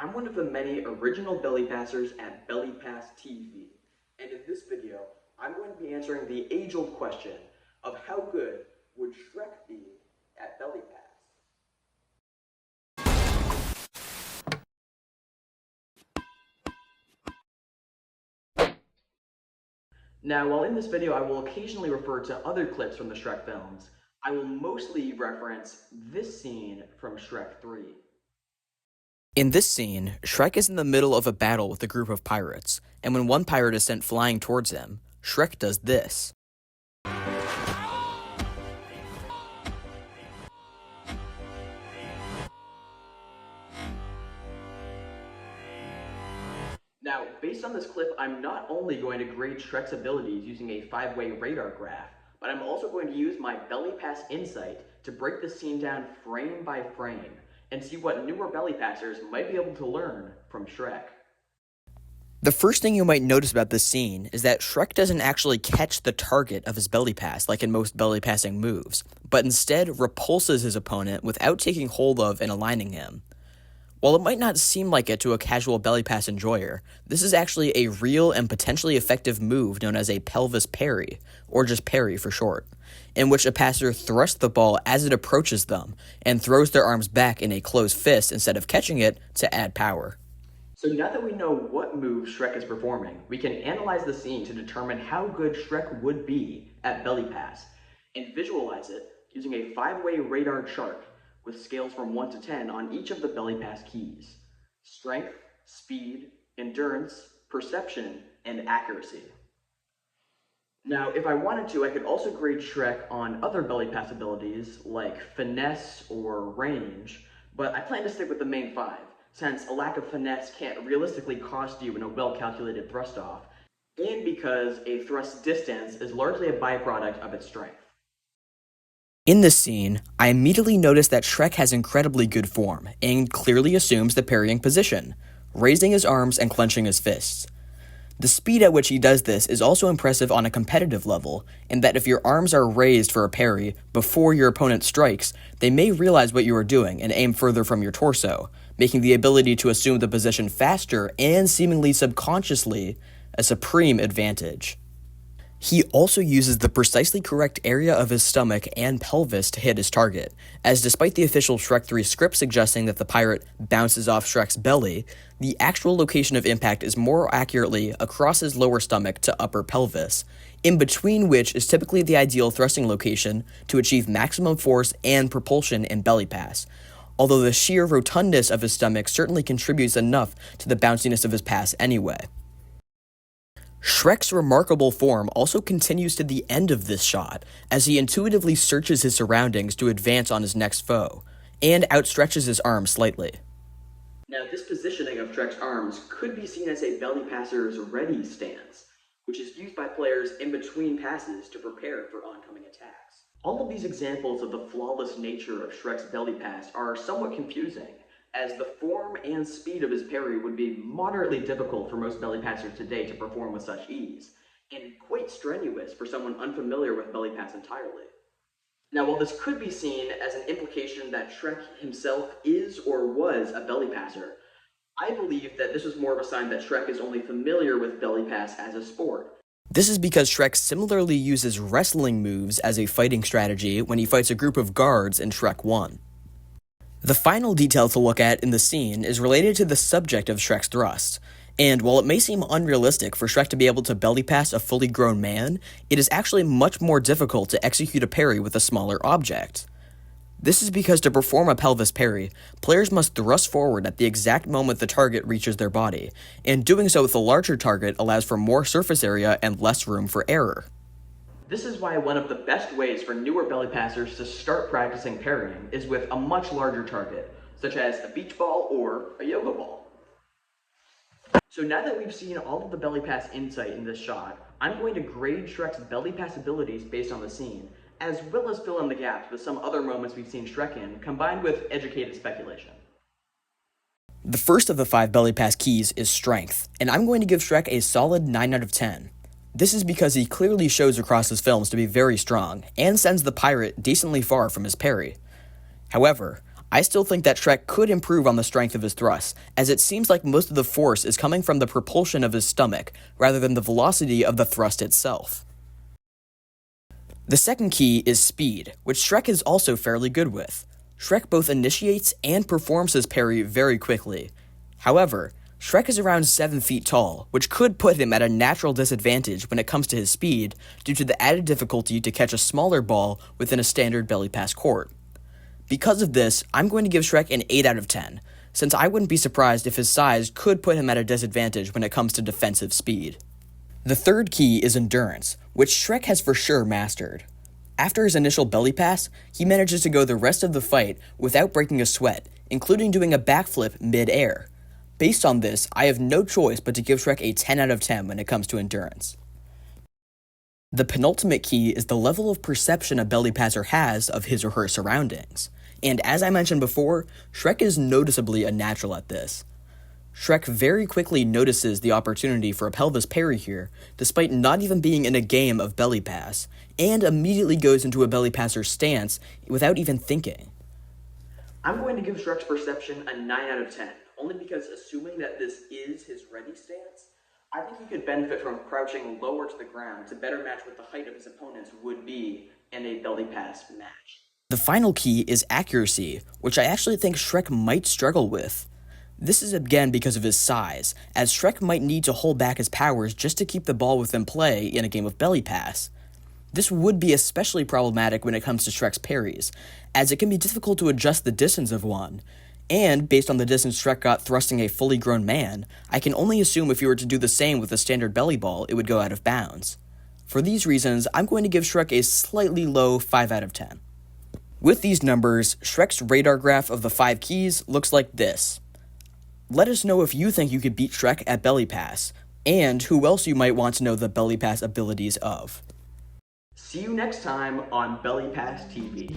I'm one of the many original belly passers at Belly Pass TV, and in this video, I'm going to be answering the age-old question of how good would Shrek be at Belly Pass? Now, while in this video I will occasionally refer to other clips from the Shrek films, I will mostly reference this scene from Shrek 3. In this scene, Shrek is in the middle of a battle with a group of pirates, and when one pirate is sent flying towards him, Shrek does this. Now, based on this clip, I'm not only going to grade Shrek's abilities using a 5-way radar graph, but I'm also going to use my Belly Pass insight to break the scene down frame by frame and see what newer Belly Passers might be able to learn from Shrek. The first thing you might notice about this scene is that Shrek doesn't actually catch the target of his belly pass like in most belly passing moves, but instead repulses his opponent without taking hold of and aligning him. While it might not seem like it to a casual belly pass enjoyer, this is actually a real and potentially effective move known as a pelvis parry, or just parry for short, in which a passer thrusts the ball as it approaches them and throws their arms back in a closed fist instead of catching it to add power. So now that we know what move Shrek is performing, we can analyze the scene to determine how good Shrek would be at Belly Pass, and visualize it using a 5-way radar chart with scales from 1 to 10 on each of the Belly Pass keys: strength, speed, endurance, perception, and accuracy. Now, if I wanted to, I could also grade Shrek on other Belly Pass abilities like finesse or range, but I plan to stick with the main 5, since a lack of finesse can't realistically cost you in a well-calculated thrust-off, and because a thrust distance is largely a byproduct of its strength. In this scene, I immediately notice that Shrek has incredibly good form and clearly assumes the parrying position, raising his arms and clenching his fists. The speed at which he does this is also impressive on a competitive level, in that if your arms are raised for a parry before your opponent strikes, they may realize what you are doing and aim further from your torso, making the ability to assume the position faster and seemingly subconsciously a supreme advantage. He also uses the precisely correct area of his stomach and pelvis to hit his target, as despite the official Shrek 3 script suggesting that the pirate bounces off Shrek's belly, the actual location of impact is more accurately across his lower stomach to upper pelvis, in between which is typically the ideal thrusting location to achieve maximum force and propulsion in Belly Pass, although the sheer rotundness of his stomach certainly contributes enough to the bounciness of his pass anyway. Shrek's remarkable form also continues to the end of this shot, as he intuitively searches his surroundings to advance on his next foe, and outstretches his arms slightly. Now, this positioning of Shrek's arms could be seen as a belly passer's ready stance, which is used by players in between passes to prepare for oncoming attacks. All of these examples of the flawless nature of Shrek's belly pass are somewhat confusing, as the form and speed of his parry would be moderately difficult for most belly passers today to perform with such ease, and quite strenuous for someone unfamiliar with belly pass entirely. Now, while this could be seen as an implication that Shrek himself is or was a belly passer, I believe that this was more of a sign that Shrek is only familiar with belly pass as a sport. This is because Shrek similarly uses wrestling moves as a fighting strategy when he fights a group of guards in Shrek 1. The final detail to look at in the scene is related to the subject of Shrek's thrust, and while it may seem unrealistic for Shrek to be able to belly pass a fully grown man, it is actually much more difficult to execute a parry with a smaller object. This is because to perform a pelvis parry, players must thrust forward at the exact moment the target reaches their body, and doing so with a larger target allows for more surface area and less room for error. This is why one of the best ways for newer belly passers to start practicing parrying is with a much larger target, such as a beach ball or a yoga ball. So now that we've seen all of the belly pass insight in this shot, I'm going to grade Shrek's belly pass abilities based on the scene, as well as fill in the gaps with some other moments we've seen Shrek in, combined with educated speculation. The first of the 5 belly pass keys is strength, and I'm going to give Shrek a solid 9 out of 10. This is because he clearly shows across his films to be very strong, and sends the pirate decently far from his parry. However, I still think that Shrek could improve on the strength of his thrust, as it seems like most of the force is coming from the propulsion of his stomach, rather than the velocity of the thrust itself. The second key is speed, which Shrek is also fairly good with. Shrek both initiates and performs his parry very quickly. However, Shrek is around 7 feet tall, which could put him at a natural disadvantage when it comes to his speed due to the added difficulty to catch a smaller ball within a standard belly pass court. Because of this, I'm going to give Shrek an 8 out of 10, since I wouldn't be surprised if his size could put him at a disadvantage when it comes to defensive speed. The third key is endurance, which Shrek has for sure mastered. After his initial belly pass, he manages to go the rest of the fight without breaking a sweat, including doing a backflip mid-air. Based on this, I have no choice but to give Shrek a 10 out of 10 when it comes to endurance. The penultimate key is the level of perception a belly passer has of his or her surroundings. And as I mentioned before, Shrek is noticeably a natural at this. Shrek very quickly notices the opportunity for a pelvis parry here, despite not even being in a game of belly pass, and immediately goes into a belly passer stance without even thinking. I'm going to give Shrek's perception a 9 out of 10, only because assuming that this is his ready stance, I think he could benefit from crouching lower to the ground to better match what the height of his opponents would be in a belly pass match. The final key is accuracy, which I actually think Shrek might struggle with. This is again because of his size, as Shrek might need to hold back his powers just to keep the ball within play in a game of belly pass. This would be especially problematic when it comes to Shrek's parries, as it can be difficult to adjust the distance of one, and based on the distance Shrek got thrusting a fully grown man, I can only assume if you were to do the same with a standard belly ball, it would go out of bounds. For these reasons, I'm going to give Shrek a slightly low 5 out of 10. With these numbers, Shrek's radar graph of the 5 keys looks like this. Let us know if you think you could beat Shrek at belly pass, and who else you might want to know the belly pass abilities of. See you next time on Belly Pass TV.